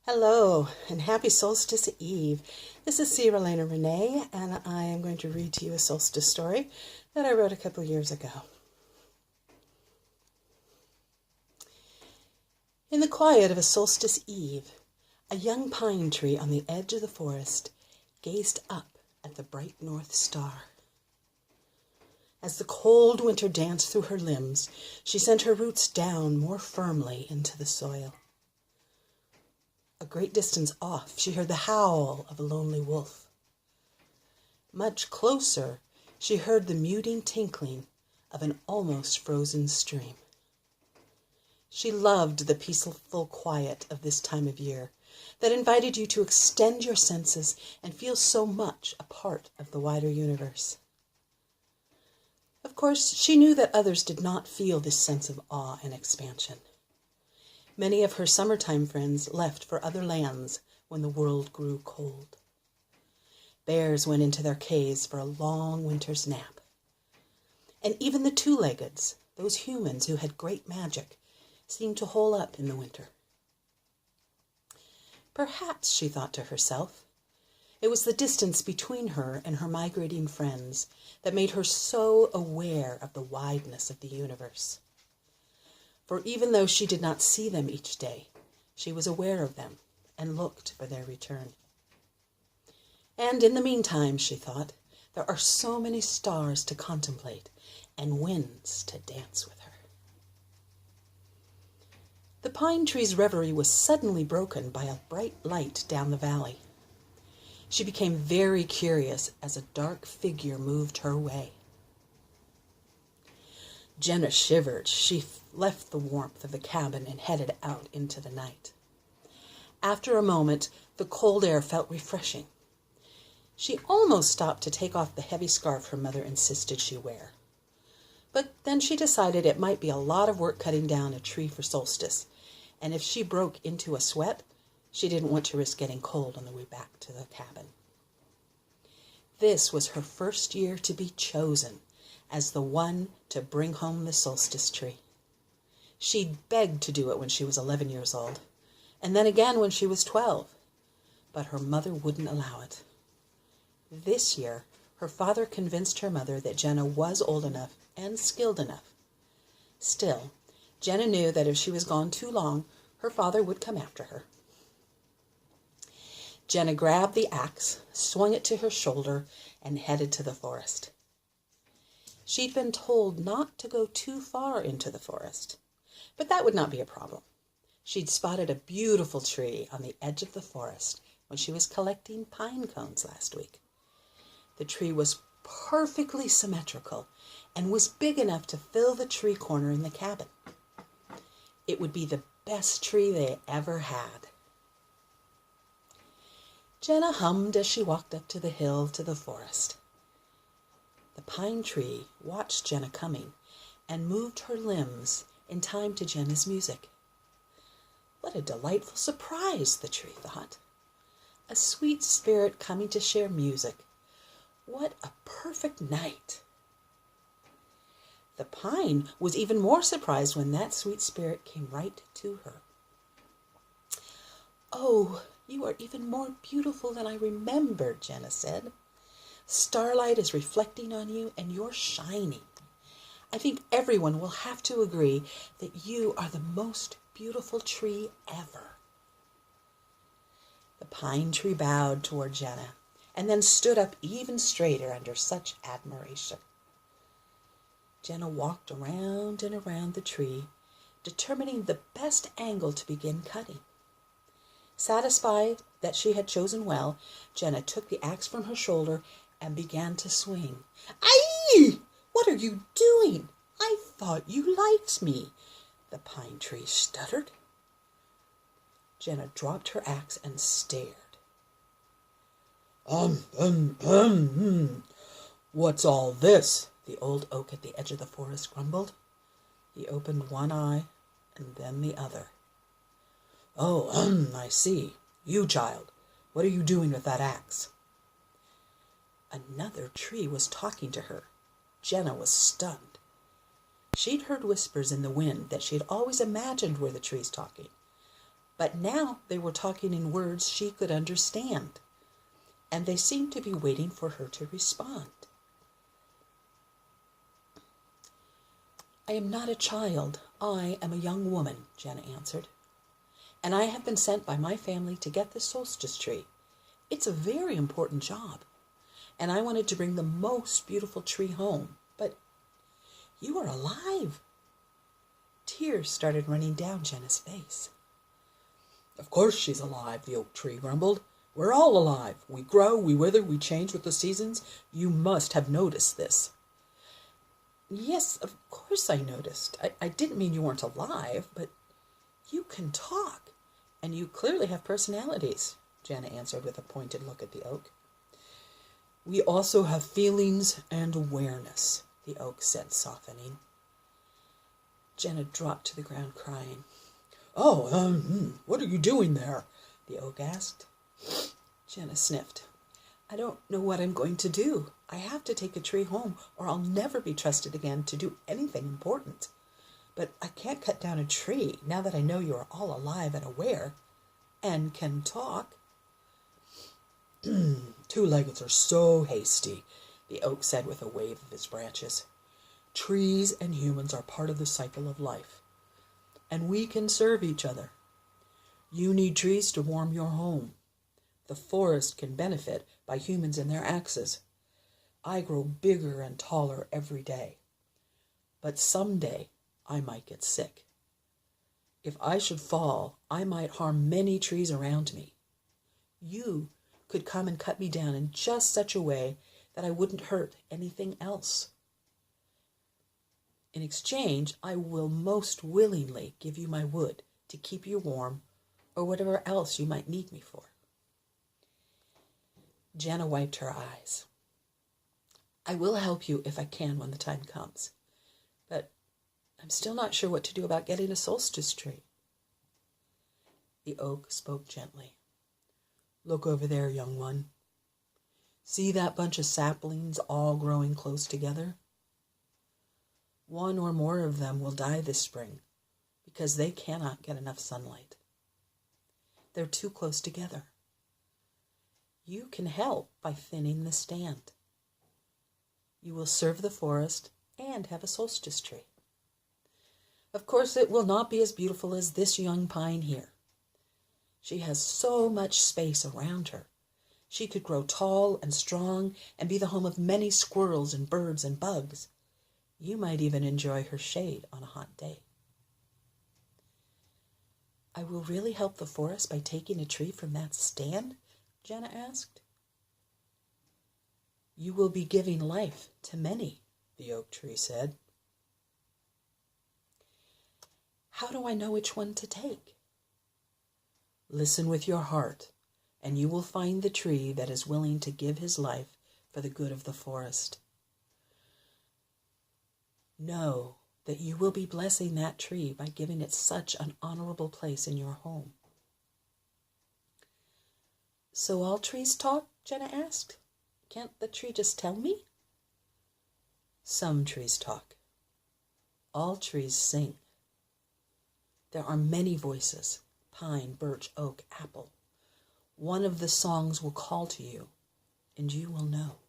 Hello, and happy Solstice Eve. This is Rhalena Renee, and I am going to read to you a solstice story that I wrote a couple years ago. In the quiet of a solstice eve, a young pine tree on the edge of the forest gazed up at the bright north star. As the cold winter danced through her limbs, she sent her roots down more firmly into the soil. A great distance off, she heard the howl of a lonely wolf. Much closer, she heard the muting tinkling of an almost frozen stream. She loved the peaceful quiet of this time of year that invited you to extend your senses and feel so much a part of the wider universe. Of course, she knew that others did not feel this sense of awe and expansion. Many of her summertime friends left for other lands when the world grew cold. Bears went into their caves for a long winter's nap. And even the two-leggeds, those humans who had great magic, seemed to hole up in the winter. Perhaps, she thought to herself, it was the distance between her and her migrating friends that made her so aware of the wideness of the universe. For even though she did not see them each day, she was aware of them and looked for their return. And in the meantime, she thought, there are so many stars to contemplate and winds to dance with her. The pine tree's reverie was suddenly broken by a bright light down the valley. She became very curious as a dark figure moved her way. Jenna shivered. She left the warmth of the cabin and headed out into the night. After a moment, the cold air felt refreshing. She almost stopped to take off the heavy scarf her mother insisted she wear. But then she decided it might be a lot of work cutting down a tree for solstice, and if she broke into a sweat, she didn't want to risk getting cold on the way back to the cabin. This was her first year to be chosen as the one to bring home the solstice tree. She'd begged to do it when she was 11 years old, and then again when she was 12, but her mother wouldn't allow it. This year, her father convinced her mother that Jenna was old enough and skilled enough. Still, Jenna knew that if she was gone too long, her father would come after her. Jenna grabbed the axe, swung it to her shoulder, and headed to the forest. She'd been told not to go too far into the forest, but that would not be a problem. She'd spotted a beautiful tree on the edge of the forest when she was collecting pine cones last week. The tree was perfectly symmetrical and was big enough to fill the tree corner in the cabin. It would be the best tree they ever had. Jenna hummed as she walked up to the hill to the forest. The pine tree watched Jenna coming and moved her limbs in time to Jenna's music. What a delightful surprise, the tree thought. A sweet spirit coming to share music. What a perfect night. The pine was even more surprised when that sweet spirit came right to her. "Oh, you are even more beautiful than I remembered," Jenna said. "Starlight is reflecting on you, and you're shining. I think everyone will have to agree that you are the most beautiful tree ever." The pine tree bowed toward Jenna, and then stood up even straighter under such admiration. Jenna walked around and around the tree, determining the best angle to begin cutting. Satisfied that she had chosen well, Jenna took the axe from her shoulder and began to swing. "Aye! What are you doing? I thought you liked me," the pine tree stuttered. Jenna dropped her axe and stared. What's all this?" the old oak at the edge of the forest grumbled. He opened one eye and then the other. "Oh, I see. You, child, what are you doing with that axe?" Another tree was talking to her. Jenna was stunned. She'd heard whispers in the wind that she had always imagined were the trees talking, But now they were talking in words she could understand, and they seemed to be waiting for her to respond. "I am not a child. I am a young woman," Jenna answered. "And I have been sent by my family to get the solstice tree. It's a very important job. And I wanted to bring the most beautiful tree home. But you are alive." Tears started running down Jenna's face. "Of course she's alive," the oak tree grumbled. "We're all alive. We grow, we wither, we change with the seasons. You must have noticed this." "Yes, of course I noticed. I didn't mean you weren't alive, but you can talk, and you clearly have personalities," Jenna answered with a pointed look at the oak. "We also have feelings and awareness," the oak said, softening. Jenna dropped to the ground crying. What are you doing there?" the oak asked. Jenna sniffed. "I don't know what I'm going to do. I have to take a tree home, or I'll never be trusted again to do anything important. But I can't cut down a tree now that I know you are all alive and aware, and can talk." "Two-leggeds are so hasty," the oak said with a wave of his branches. "Trees and humans are part of the cycle of life, and we can serve each other. You need trees to warm your home. The forest can benefit by humans and their axes. I grow bigger and taller every day. But someday I might get sick. If I should fall, I might harm many trees around me. You could come and cut me down in just such a way that I wouldn't hurt anything else. In exchange, I will most willingly give you my wood to keep you warm, or whatever else you might need me for." Jenna wiped her eyes. "I will help you if I can when the time comes, but I'm still not sure what to do about getting a solstice tree." The oak spoke gently. "Look over there, young one. See that bunch of saplings all growing close together? One or more of them will die this spring because they cannot get enough sunlight. They're too close together. You can help by thinning the stand. You will serve the forest and have a solstice tree. Of course, it will not be as beautiful as this young pine here. She has so much space around her. She could grow tall and strong and be the home of many squirrels and birds and bugs. You might even enjoy her shade on a hot day." "I will really help the forest by taking a tree from that stand?" Jenna asked. "You will be giving life to many," the oak tree said. "How do I know which one to take?" "Listen with your heart, and you will find the tree that is willing to give his life for the good of the forest. Know that you will be blessing that tree by giving it such an honorable place in your home." "So all trees talk?" Jenna asked. "Can't the tree just tell me?" "Some trees talk. All trees sing. There are many voices: pine, birch, oak, apple. One of the songs will call to you, and you will know.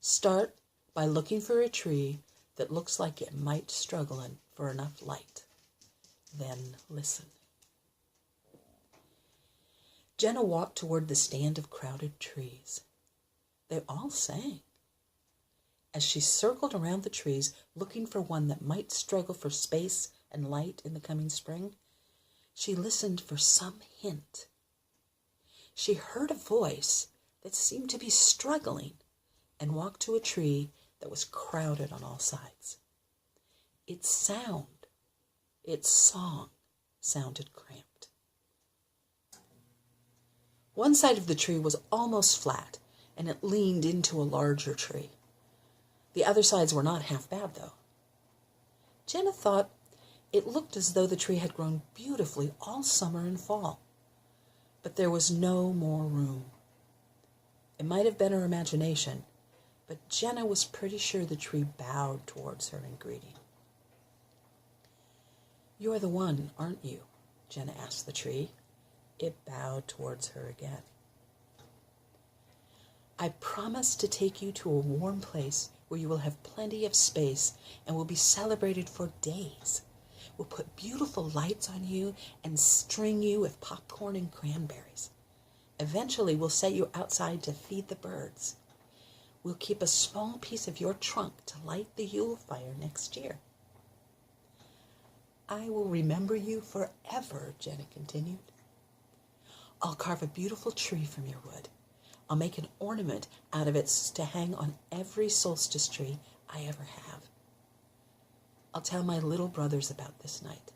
Start by looking for a tree that looks like it might struggle for enough light. Then listen." Jenna walked toward the stand of crowded trees. They all sang. As she circled around the trees, looking for one that might struggle for space and light in the coming spring, she listened for some hint. She heard a voice that seemed to be struggling and walked to a tree that was crowded on all sides. Its song, sounded cramped. One side of the tree was almost flat, and it leaned into a larger tree. The other sides were not half bad, though. Jenna thought it looked as though the tree had grown beautifully all summer and fall, but there was no more room. It might have been her imagination, but Jenna was pretty sure the tree bowed towards her in greeting. "You're the one, aren't you?" Jenna asked the tree. It bowed towards her again. I promise to take you to a warm place where you will have plenty of space and will be celebrated for days. We'll put beautiful lights on you and string you with popcorn and cranberries. Eventually, we'll set you outside to feed the birds. We'll keep a small piece of your trunk to light the Yule fire next year. I will remember you forever, Jenna continued. I'll carve a beautiful tree from your wood. I'll make an ornament out of it to hang on every solstice tree I ever have. I'll tell my little brothers about this night.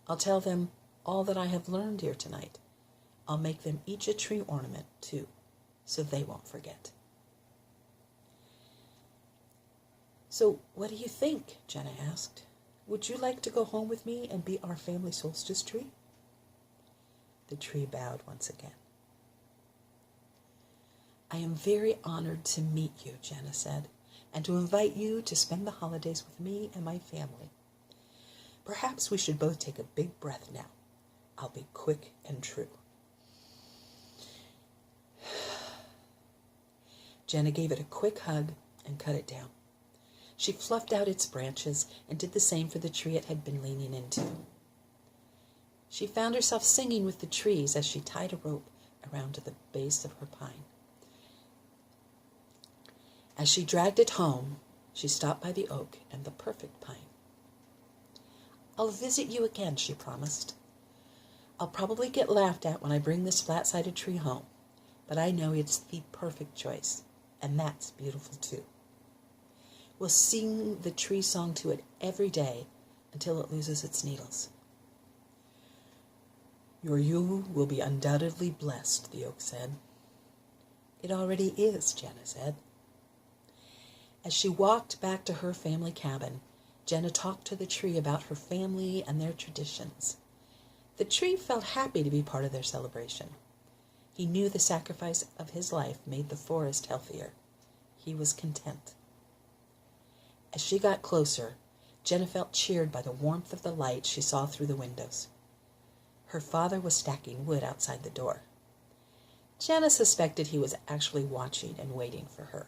I'll tell them all that I have learned here tonight. I'll make them each a tree ornament, too, so they won't forget. So, what do you think? Jenna asked. Would you like to go home with me and be our family solstice tree? The tree bowed once again. I am very honored to meet you, Jenna said, and to invite you to spend the holidays with me and my family. Perhaps we should both take a big breath now. I'll be quick and true. Jenna gave it a quick hug and cut it down. She fluffed out its branches and did the same for the tree it had been leaning into. She found herself singing with the trees as she tied a rope around to the base of her pine. As she dragged it home, she stopped by the oak and the perfect pine. I'll visit you again, she promised. I'll probably get laughed at when I bring this flat-sided tree home, but I know it's the perfect choice, and that's beautiful too. We'll sing the tree song to it every day until it loses its needles. Your Yule will be undoubtedly blessed, the oak said. It already is, Jenna said. As she walked back to her family cabin, Jenna talked to the tree about her family and their traditions. The tree felt happy to be part of their celebration. He knew the sacrifice of his life made the forest healthier. He was content. As she got closer, Jenna felt cheered by the warmth of the light she saw through the windows. Her father was stacking wood outside the door. Jenna suspected he was actually watching and waiting for her.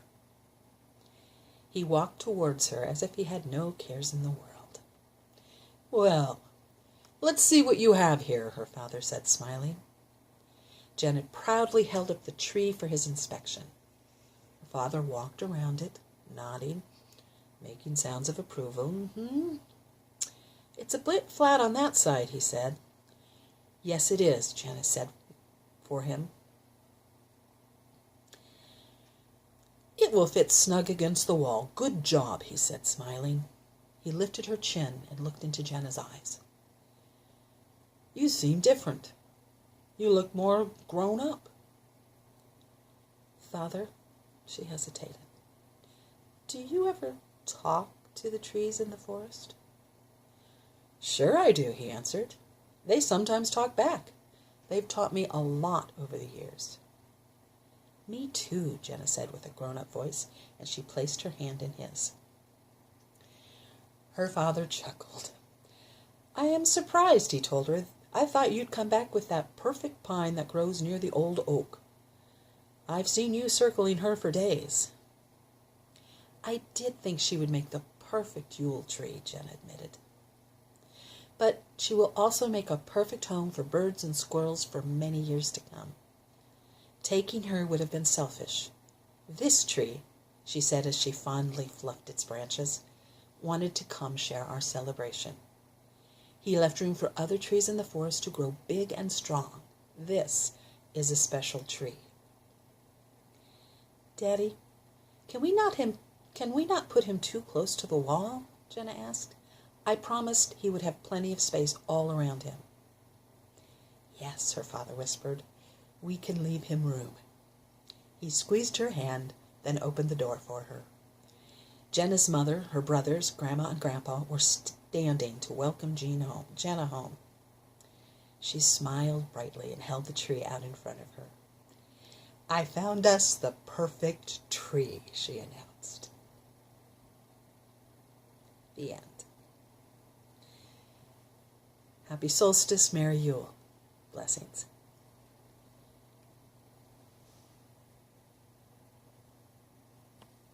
He walked towards her as if he had no cares in the world. Well, let's see what you have here, her father said, smiling. Jenna proudly held up the tree for his inspection. Her father walked around it, nodding, making sounds of approval. It's a bit flat on that side, he said. Yes, it is, Jenna said for him. It will fit snug against the wall. Good job, he said, smiling. He lifted her chin and looked into Jenna's eyes. You seem different. You look more grown up. Father, she hesitated. Do you ever talk to the trees in the forest? Sure I do, he answered. They sometimes talk back. They've taught me a lot over the years. Me too, Jenna said with a grown-up voice, and she placed her hand in his. Her father chuckled. I am surprised, he told her. I thought you'd come back with that perfect pine that grows near the old oak. I've seen you circling her for days. I did think she would make the perfect Yule tree, Jenna admitted. But she will also make a perfect home for birds and squirrels for many years to come. Taking her would have been selfish. This tree, she said as she fondly fluffed its branches, wanted to come share our celebration. He left room for other trees in the forest to grow big and strong. This is a special tree. Daddy, can we not put him too close to the wall? Jenna asked. I promised he would have plenty of space all around him. Yes, her father whispered. We can leave him room. He squeezed her hand, then opened the door for her. Jenna's mother, her brothers, Grandma and Grandpa, were standing to welcome Jenna home. She smiled brightly and held the tree out in front of her. I found us the perfect tree, she announced. The end. Happy solstice, Merry Yule. Blessings.